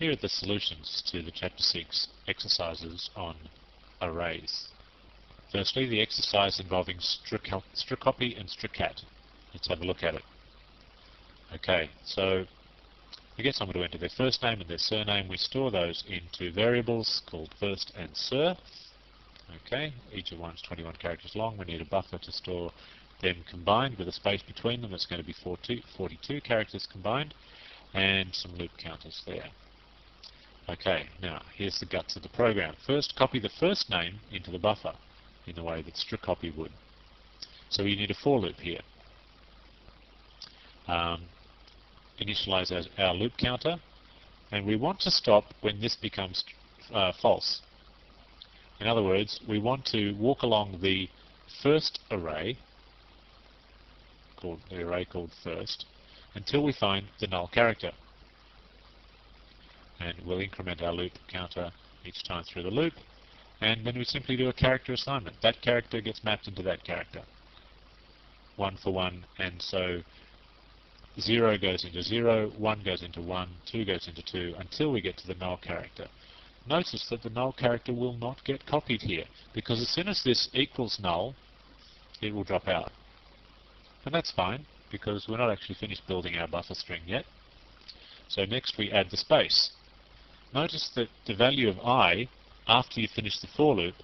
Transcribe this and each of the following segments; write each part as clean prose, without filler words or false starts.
Here are the solutions to the Chapter 6 exercises on arrays. Firstly, the exercise involving strcpy and strcat. Let's have a look at it. Okay, so we get someone to enter their first name and their surname. We store those into variables called first and sur. Okay, each of one's 21 characters long. We need a buffer to store them combined with a space between them. That's going to be 42 characters combined, and some loop counters there. Okay, now here's the guts of the program. First, copy the first name into the buffer in the way that strcpy would. So we need a for loop here. Initialize our loop counter, and we want to stop when this becomes false. In other words, we want to walk along the first array, called first, until we find the null character. And we'll increment our loop counter each time through the loop, and then we simply do a character assignment. That character gets mapped into that character, one for one, and so 0 goes into 0, 1 goes into 1, 2 goes into 2, until we get to the null character. Notice that the null character will not get copied here, because as soon as this equals null, it will drop out. And that's fine, because we're not actually finished building our buffer string yet. So next we add the space. Notice that the value of I, after you finish the for loop,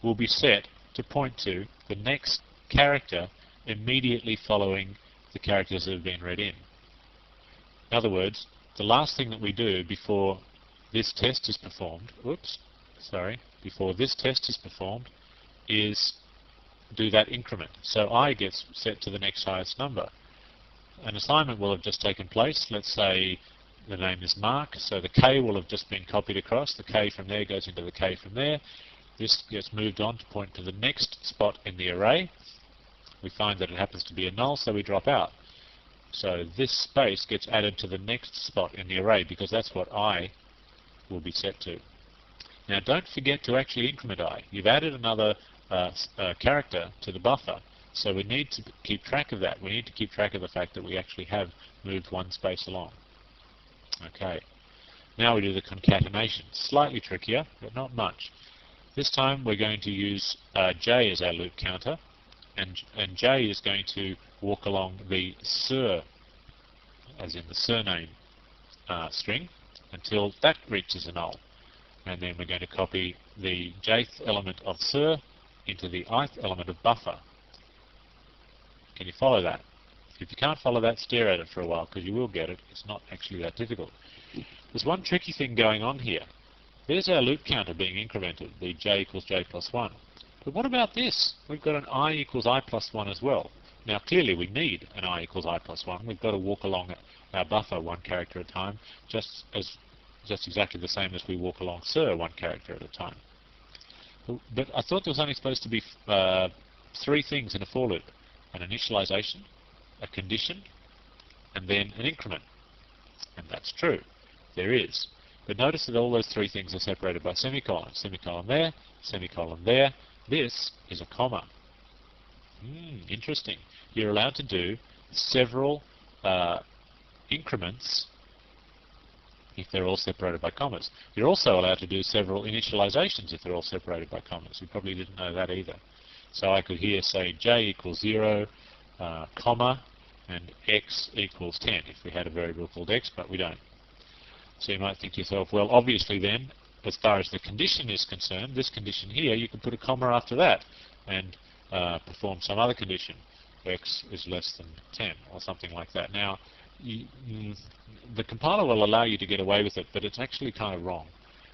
will be set to point to the next character immediately following the characters that have been read in. In other words, the last thing that we do before this test is performed, before this test is performed, is do that increment. So I gets set to the next highest number. An assignment will have just taken place. Let's say the name is Mark, so the K will have just been copied across. The K from there goes into the K from there. This gets moved on to point to the next spot in the array. We find that it happens to be a null, so we drop out. So this space gets added to the next spot in the array, because that's what I will be set to. Now don't forget to actually increment I. You've added another character to the buffer, so we need to keep track of that. We need to keep track of the fact that we actually have moved one space along. Okay, now we do the concatenation. Slightly trickier, but not much. This time we're going to use J as our loop counter, and J is going to walk along the sur, as in the surname string, until that reaches a null. And then we're going to copy the jth element of sur into the ith element of buffer. Can you follow that? If you can't follow that, stare at it for a while, because you will get it. It's not actually that difficult. There's one tricky thing going on here. There's our loop counter being incremented, the j equals j plus 1. But what about this? We've got an I equals I plus 1 as well. Now clearly we need an I equals I plus 1. We've got to walk along our buffer one character at a time, just exactly the same as we walk along sur one character at a time. But I thought there was only supposed to be 3 things in a for loop: an initialization, a condition, and then an increment. And that's true. There is. But notice that all those 3 things are separated by semicolons. Semicolon there, semicolon there. This is a comma. Interesting. You're allowed to do several increments if they're all separated by commas. You're also allowed to do several initializations if they're all separated by commas. You probably didn't know that either. So I could here say j equals 0, comma, and x equals 10 if we had a variable called x, but we don't. So you might think to yourself, well, obviously then, as far as the condition is concerned, this condition here, you can put a comma after that and perform some other condition, x is less than 10 or something like that. Now, the compiler will allow you to get away with it, but it's actually kind of wrong,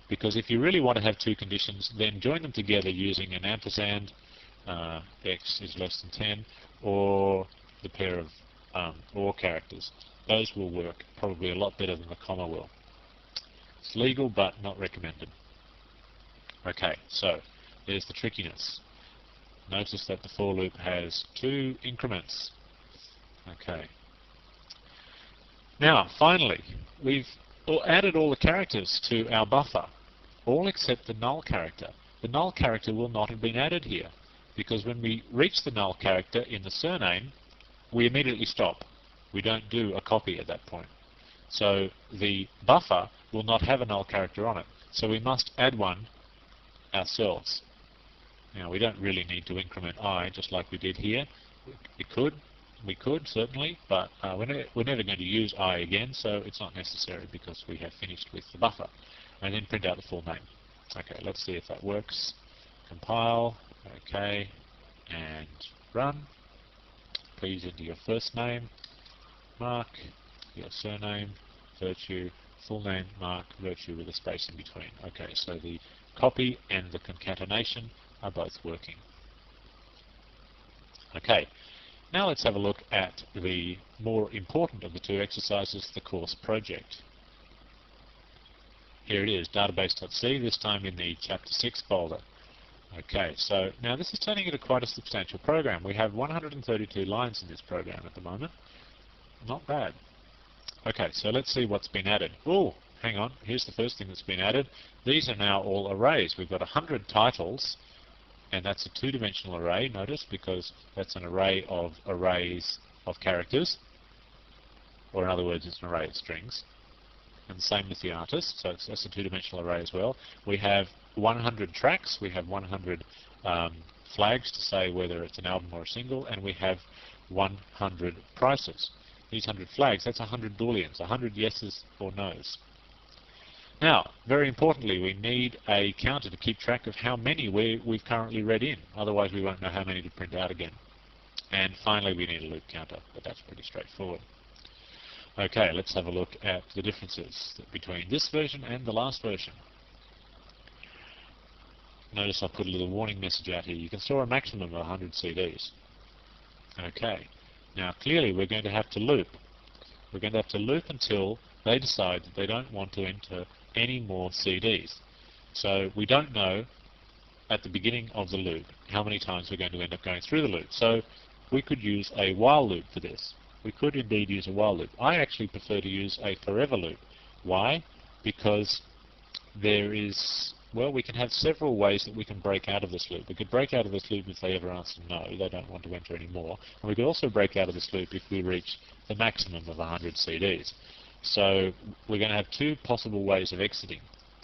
because if you really want to have 2 conditions, then join them together using an ampersand, x is less than 10, or the pair of or characters. Those will work probably a lot better than the comma will. It's legal, but not recommended. Okay, so there's the trickiness. Notice that the for loop has 2 increments. Okay. Now, finally, we've added all the characters to our buffer, all except the null character. The null character will not have been added here, because when we reach the null character in the surname, we immediately stop. We don't do a copy at that point. So the buffer will not have a null character on it. So we must add one ourselves. Now we don't really need to increment I just like we did here. We could certainly, but we're never going to use I again, so it's not necessary because we have finished with the buffer. And then print out the full name. Okay, let's see if that works. Compile, okay, and run. Please enter your first name, Mark, your surname, Virtue, full name, Mark, Virtue with a space in between. Okay, so the copy and the concatenation are both working. Okay, now let's have a look at the more important of the two exercises, the course project. Here it is, database.c, this time in the Chapter 6 folder. Okay, so now this is turning into quite a substantial program. We have 132 lines in this program at the moment. Not bad. Okay, so let's see what's been added. Oh, hang on, here's the first thing that's been added. These are now all arrays. We've got 100 titles, and that's a two-dimensional array, notice, because that's an array of arrays of characters, or in other words, it's an array of strings. And the same with the artist, so that's a two-dimensional array as well. We have 100 tracks, we have 100 flags to say whether it's an album or a single, and we have 100 prices. These 100 flags, that's 100 booleans, 100 yeses or nos. Now, very importantly, we need a counter to keep track of how many we've currently read in, otherwise we won't know how many to print out again. And finally, we need a loop counter, but that's pretty straightforward. Okay, let's have a look at the differences between this version and the last version. Notice I put a little warning message out here. You can store a maximum of 100 CDs. Okay, now clearly we're going to have to loop. We're going to have to loop until they decide that they don't want to enter any more CDs. So we don't know at the beginning of the loop how many times we're going to end up going through the loop. So we could use a while loop for this. We could indeed use a while loop. I actually prefer to use a forever loop. Why? Because there is, well, we can have several ways that we can break out of this loop. We could break out of this loop if they ever answer no, they don't want to enter anymore. And we could also break out of this loop if we reach the maximum of 100 CDs. So we're going to have two possible ways of exiting.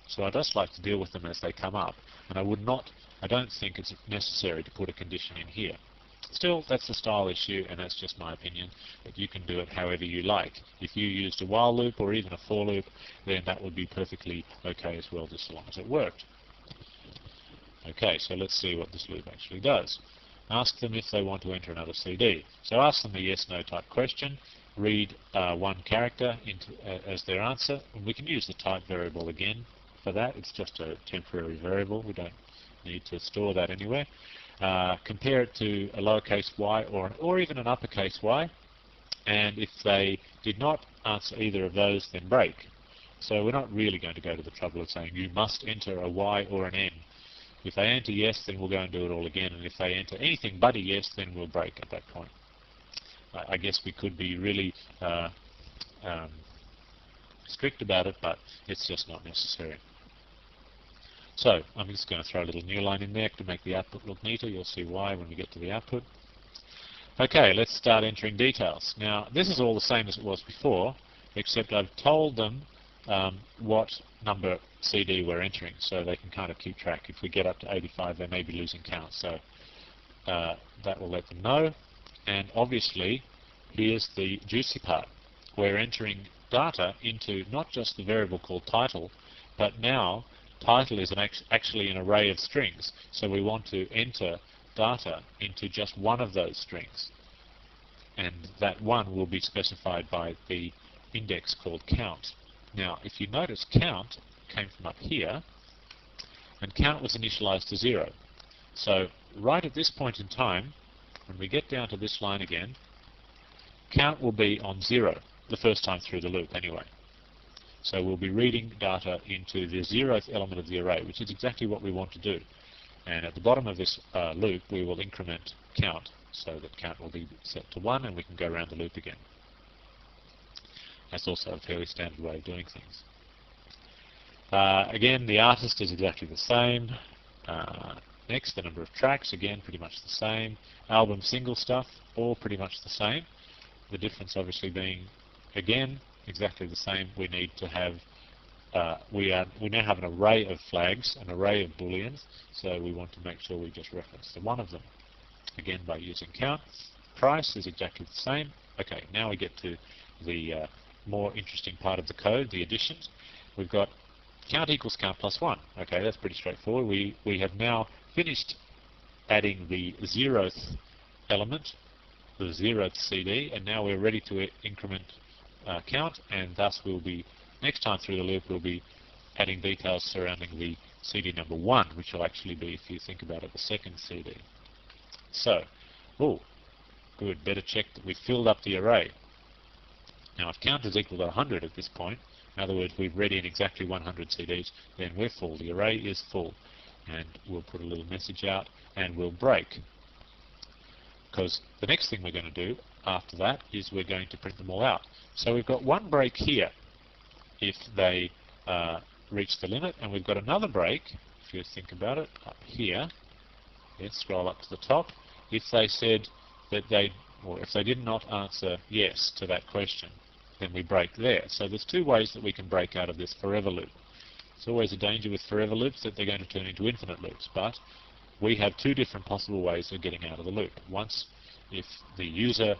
So I just like to deal with them as they come up. And I don't think it's necessary to put a condition in here. Still, that's a style issue, and that's just my opinion, but you can do it however you like. If you used a while loop or even a for loop, then that would be perfectly okay as well, just so long as it worked. Okay, so let's see what this loop actually does. Ask them if they want to enter another CD. So ask them a yes-no type question, read one character as their answer, and we can use the type variable again for that. It's just a temporary variable. We don't need to store that anywhere. Compare it to a lowercase y or even an uppercase y, and if they did not answer either of those, then break. So we're not really going to go to the trouble of saying you must enter a y or an n. If they enter yes, then we'll go and do it all again, and if they enter anything but a yes, then we'll break at that point. I guess we could be really strict about it, but it's just not necessary. So I'm just going to throw a little new line in there to make the output look neater. You'll see why when we get to the output. Okay, let's start entering details. Now, this is all the same as it was before, except I've told them what number CD we're entering, so they can kind of keep track. If we get up to 85, they may be losing count, so that will let them know. And obviously, here's the juicy part. We're entering data into not just the variable called title, but now title is actually an array of strings, so we want to enter data into just one of those strings, and that one will be specified by the index called count. Now, if you notice, count came from up here, and count was initialized to 0. So right at this point in time, when we get down to this line again, count will be on 0 the first time through the loop anyway. So we'll be reading data into the 0th element of the array, which is exactly what we want to do. And at the bottom of this loop, we will increment count, so that count will be set to 1, and we can go around the loop again. That's also a fairly standard way of doing things. Again, the artist is exactly the same. Next, the number of tracks, again, pretty much the same. Album, single stuff, all pretty much the same. The difference obviously being, again, exactly the same. We need to have we now have an array of flags, an array of booleans, so we want to make sure we just reference the one of them. Again, by using count. Price is exactly the same. Okay, now we get to the more interesting part of the code, the additions. We've got count equals count plus 1. Okay, that's pretty straightforward. We have now finished adding the 0th element, the 0th CD, and now we're ready to increment count, and thus we'll be, next time through the loop, we'll be adding details surrounding the CD number 1, which will actually be, if you think about it, the second CD. So, good, better check that we've filled up the array. Now if count is equal to 100 at this point, in other words, we've read in exactly 100 CDs, then we're full. The array is full. And we'll put a little message out and we'll break. Because the next thing we're going to do after that is we're going to print them all out. So we've got one break here if they reach the limit, and we've got another break, if you think about it, up here. Yes, scroll up to the top. If they said that if they did not answer yes to that question, then we break there. So there's two ways that we can break out of this forever loop. It's always a danger with forever loops that they're going to turn into infinite loops, but we have two different possible ways of getting out of the loop. Once if the user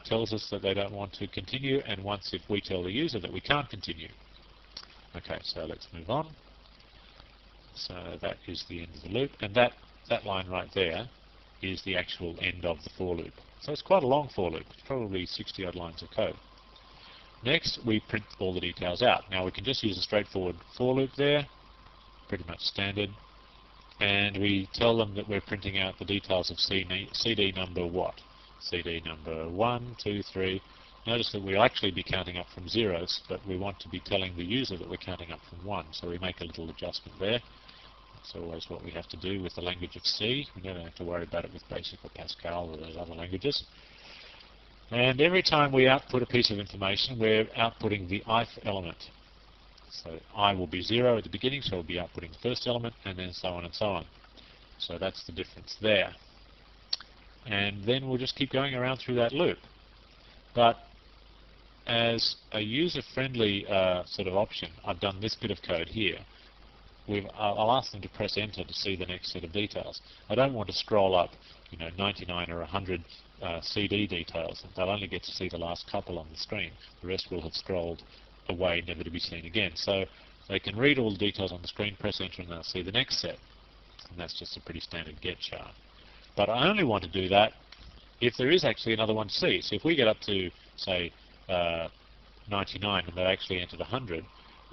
tells us that they don't want to continue, and once if we tell the user that we can't continue. Okay, so let's move on. So that is the end of the loop, and that line right there is the actual end of the for loop. So it's quite a long for loop. It's probably 60 odd lines of code. Next, we print all the details out. Now we can just use a straightforward for loop there, pretty much standard, and we tell them that we're printing out the details of CD number what? CD number 1, 2, 3. Notice that we'll actually be counting up from zeros, but we want to be telling the user that we're counting up from 1, so we make a little adjustment there. That's always what we have to do with the language of C. We don't have to worry about it with BASIC or Pascal or those other languages. And every time we output a piece of information, we're outputting the ith element. So I will be 0 at the beginning, so we'll be outputting the first element, and then so on and so on. So that's the difference there. And then we'll just keep going around through that loop. But as a user-friendly sort of option, I've done this bit of code here. I'll ask them to press enter to see the next set of details. I don't want to scroll up, 99 or 100 CD details. They'll only get to see the last couple on the screen. The rest will have scrolled away, never to be seen again. So they can read all the details on the screen, press enter, and they'll see the next set. And that's just a pretty standard get chart. But I only want to do that if there is actually another one to see. So if we get up to, say, 99 and they actually entered 100,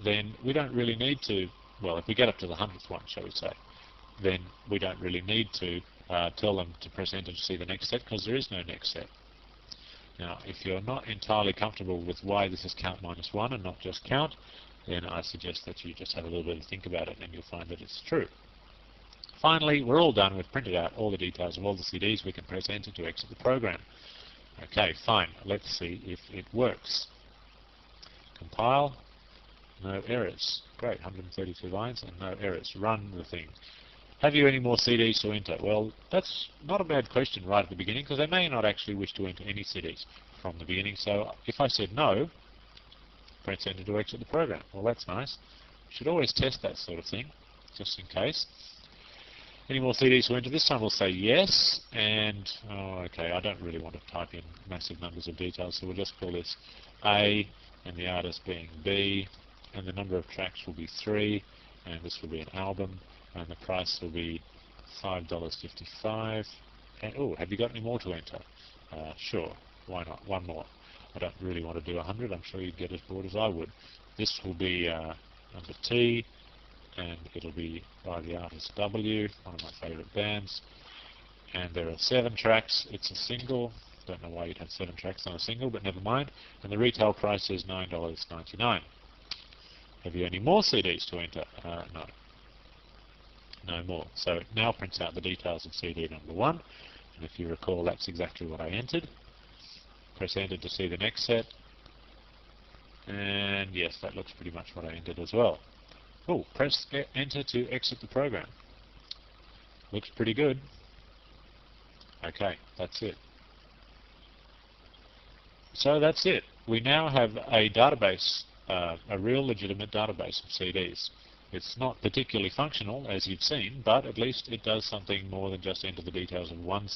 then we don't really need to, well, if we get up to the 100th one, shall we say, then we don't really need to tell them to press enter to see the next set, because there is no next set. Now, if you're not entirely comfortable with why this is count minus 1 and not just count, then I suggest that you just have a little bit of think about it and you'll find that it's true. Finally, we're all done. We've printed out all the details of all the CDs. We can press enter to exit the program. Okay, fine. Let's see if it works. Compile. No errors. Great, 132 lines and no errors. Run the thing. Have you any more CDs to enter? Well, that's not a bad question right at the beginning, because they may not actually wish to enter any CDs from the beginning. So if I said no, press enter to exit the program. Well, that's nice. You should always test that sort of thing, just in case. Any more CDs to enter? This time we'll say yes, and, okay, I don't really want to type in massive numbers of details, so we'll just call this A, and the artist being B, and the number of tracks will be 3, and this will be an album, and the price will be $5.55. And have you got any more to enter? Sure, why not? One more. I don't really want to do 100. I'm sure you'd get as bored as I would. This will be number T, and it'll be by the artist W, one of my favourite bands. And there are 7 tracks. It's a single. Don't know why you'd have 7 tracks on a single, but never mind. And the retail price is $9.99. Have you any more CDs to enter? No. No more. So it now prints out the details of CD number 1. And if you recall, that's exactly what I entered. Press enter to see the next set. And yes, that looks pretty much what I entered as well. Press enter to exit the program. Looks pretty good. Okay, that's it. So that's it. We now have a database a real legitimate database of CDs. It's not particularly functional, as you've seen, but at least it does something more than just enter the details of one